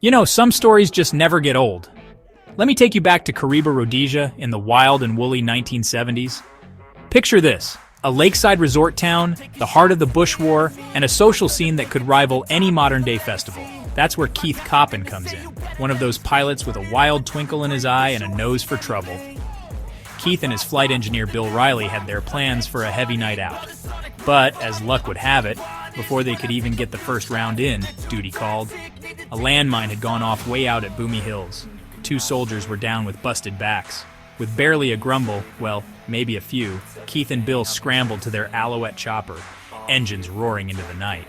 You know, some stories just never get old. Let me take you back to Kariba, Rhodesia in the wild and woolly 1970s. Picture this, a lakeside resort town, the heart of the Bush War, and a social scene that could rival any modern-day festival. That's where Keith Coppin comes in, one of those pilots with a wild twinkle in his eye and a nose for trouble. Keith and his flight engineer Bill Riley had their plans for a heavy night out. But, as luck would have it, before they could even get the first round in, duty called. A landmine had gone off way out at Boomy Hills. 2 soldiers were down with busted backs. With barely a grumble, well, maybe a few, Keith and Bill scrambled to their Alouette chopper, engines roaring into the night.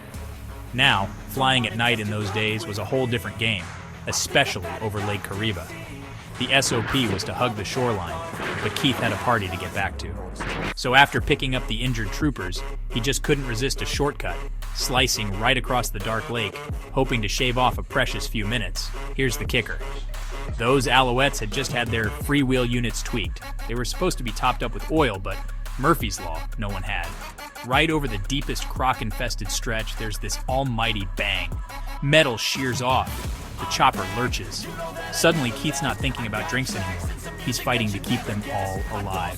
Now, flying at night in those days was a whole different game, especially over Lake Kariba. The SOP was to hug the shoreline, but Keith had a party to get back to. So after picking up the injured troopers, he just couldn't resist a shortcut, slicing right across the dark lake, hoping to shave off a precious few minutes. Here's the kicker. Those Alouettes had just had their freewheel units tweaked. They were supposed to be topped up with oil, but Murphy's Law, no one had. Right over the deepest croc-infested stretch, there's this almighty bang. Metal shears off. The chopper lurches. Suddenly, Keith's not thinking about drinks anymore. He's fighting to keep them all alive.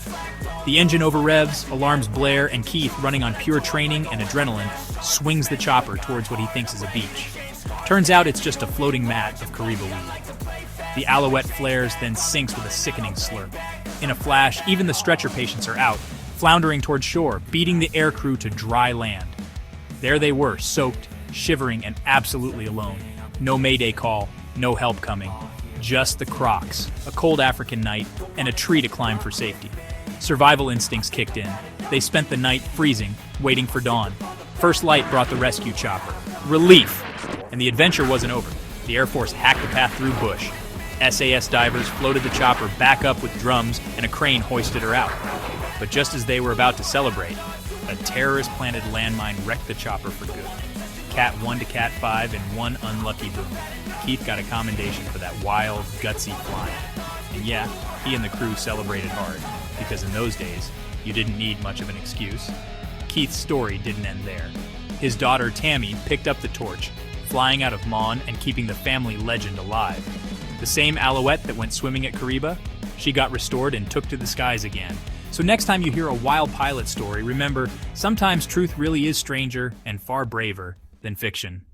The engine over-revs, alarms blare, and Keith, running on pure training and adrenaline, swings the chopper towards what he thinks is a beach. Turns out it's just a floating mat of Kariba weed. The Alouette flares, then sinks with a sickening slurp. In a flash, even the stretcher patients are out, floundering toward shore, beating the aircrew to dry land. There they were, soaked, shivering, and absolutely alone. No mayday call, no help coming. Just the Crocs, a cold African night, and a tree to climb for safety. Survival instincts kicked in. They spent the night freezing, waiting for dawn. First light brought the rescue chopper. Relief! And the adventure wasn't over. The Air Force hacked the path through bush. SAS divers floated the chopper back up with drums, and a crane hoisted her out. But just as they were about to celebrate, a terrorist-planted landmine wrecked the chopper for good. Cat 1 to Cat 5 in one unlucky boom. Keith got a commendation for that wild, gutsy flying. And yeah, he and the crew celebrated hard, because in those days, you didn't need much of an excuse. Keith's story didn't end there. His daughter Tammy picked up the torch, flying out of Mon and keeping the family legend alive. The same Alouette that went swimming at Kariba, she got restored and took to the skies again. So next time you hear a wild pilot story, remember, sometimes truth really is stranger and far braver than fiction.